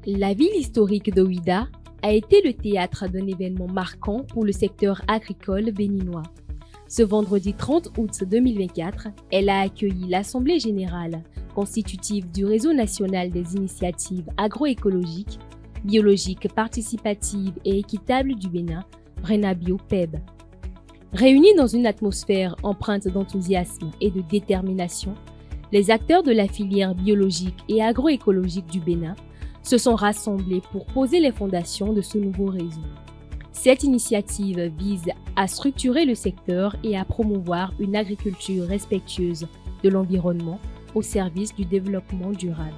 La ville historique d'Ouidah a été le théâtre d'un événement marquant pour le secteur agricole béninois. Ce vendredi 30 août 2024, elle a accueilli l'Assemblée générale constitutive du Réseau national des initiatives agroécologiques, biologiques, participatives et équitables du Bénin, RENABIO-PEB. Réunis dans une atmosphère empreinte d'enthousiasme et de détermination, les acteurs de la filière biologique et agroécologique du Bénin se sont rassemblés pour poser les fondations de ce nouveau réseau. Cette initiative vise à structurer le secteur et à promouvoir une agriculture respectueuse de l'environnement au service du développement durable.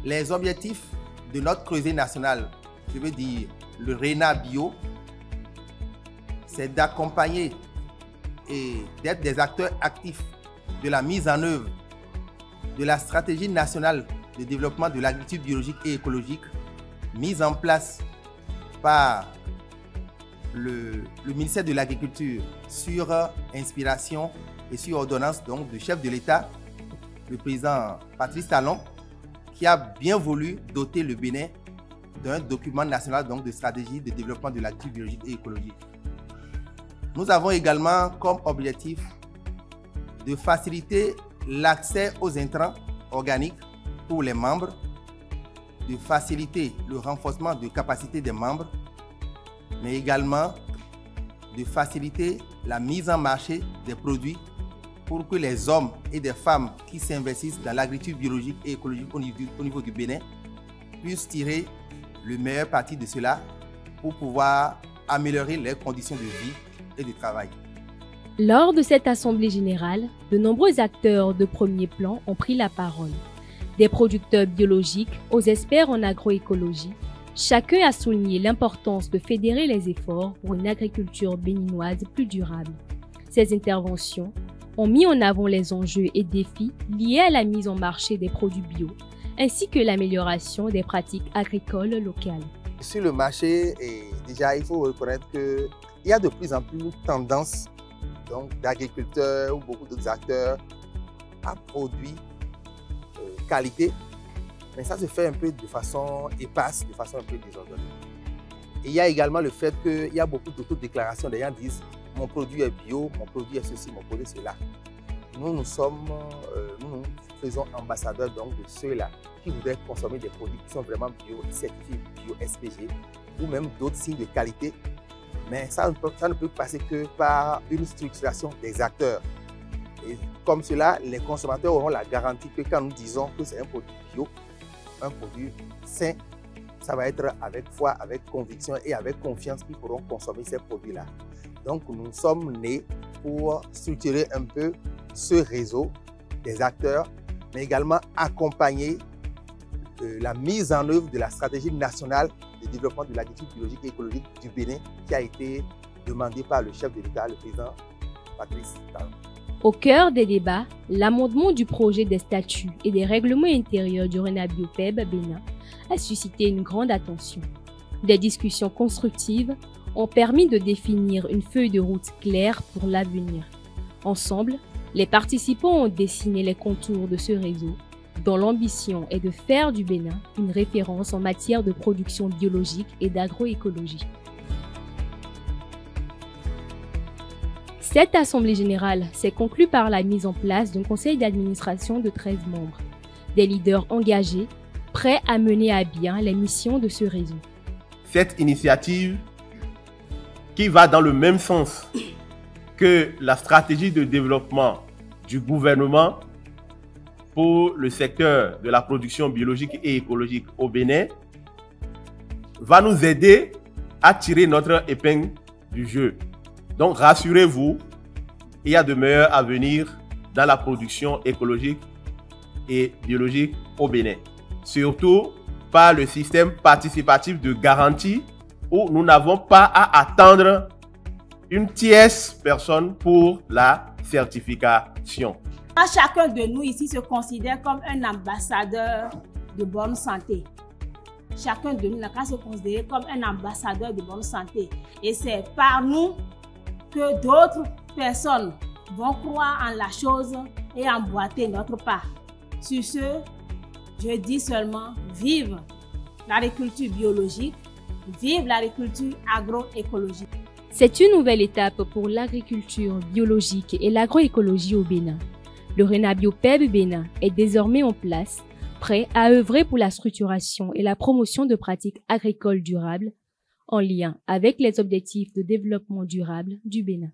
Les objectifs de notre creuset national, je veux dire le RENABIO, c'est d'accompagner et d'être des acteurs actifs de la mise en œuvre de la stratégie nationale de développement de l'agriculture biologique et écologique mise en place par le ministère de l'Agriculture sur inspiration et sur ordonnance donc, du chef de l'État, le président Patrice Talon, qui a bien voulu doter le Bénin d'un document national donc, de stratégie de développement de l'agriculture biologique et écologique. Nous avons également comme objectif de faciliter l'accès aux intrants organiques pour les membres, de faciliter le renforcement de capacité des membres, mais également de faciliter la mise en marché des produits pour que les hommes et des femmes qui s'investissent dans l'agriculture biologique et écologique au niveau du Bénin puissent tirer le meilleur parti de cela pour pouvoir améliorer leurs conditions de vie et de travail. Lors de cette assemblée générale, de nombreux acteurs de premier plan ont pris la parole. Des producteurs biologiques aux experts en agroécologie, chacun a souligné l'importance de fédérer les efforts pour une agriculture béninoise plus durable. Ces interventions ont mis en avant les enjeux et défis liés à la mise en marché des produits bio, ainsi que l'amélioration des pratiques agricoles locales. Sur le marché, déjà, il faut reconnaître qu'il y a de plus en plus tendance d'agriculteurs ou beaucoup d'autres acteurs à produire qualité, mais ça se fait un peu de façon éparse, de façon un peu désordonnée. Et il y a également le fait qu'il y a beaucoup d'autodéclarations. Les gens disent mon produit est bio, mon produit est ceci, mon produit est cela. Nous faisons ambassadeurs donc de ceux-là qui voudraient consommer des produits qui sont vraiment bio, certifiés bio SPG ou même d'autres signes de qualité. Mais ça ne peut passer que par une structuration des acteurs. Et comme cela, les consommateurs auront la garantie que quand nous disons que c'est un produit bio, un produit sain, ça va être avec foi, avec conviction et avec confiance qu'ils pourront consommer ces produits-là. Donc nous sommes nés pour structurer un peu ce réseau des acteurs, mais également accompagner la mise en œuvre de la stratégie nationale de développement de l'agriculture biologique et écologique du Bénin qui a été demandée par le chef de l'État, le président Patrice Talon. Au cœur des débats, l'amendement du projet des statuts et des règlements intérieurs du RENABIO-PEB Bénin a suscité une grande attention. Des discussions constructives ont permis de définir une feuille de route claire pour l'avenir. Ensemble, les participants ont dessiné les contours de ce réseau, dont l'ambition est de faire du Bénin une référence en matière de production biologique et d'agroécologie. Cette assemblée générale s'est conclue par la mise en place d'un conseil d'administration de 13 membres, des leaders engagés, prêts à mener à bien les missions de ce réseau. Cette initiative qui va dans le même sens que la stratégie de développement du gouvernement pour le secteur de la production biologique et écologique au Bénin va nous aider à tirer notre épingle du jeu. Donc rassurez-vous, il y a de meilleurs à venir dans la production écologique et biologique au Bénin. Surtout par le système participatif de garantie où nous n'avons pas à attendre une tierce personne pour la certification. Chacun de nous ici se considère comme un ambassadeur de bonne santé. Chacun de nous n'a qu'à se considérer comme un ambassadeur de bonne santé. Et c'est par nous que d'autres personnes vont croire en la chose et emboîter notre pas. Sur ce, je dis seulement vive l'agriculture biologique, vive l'agriculture agroécologique. C'est une nouvelle étape pour l'agriculture biologique et l'agroécologie au Bénin. Le RENA-BIO PEB Bénin est désormais en place, prêt à œuvrer pour la structuration et la promotion de pratiques agricoles durables en lien avec les objectifs de développement durable du Bénin.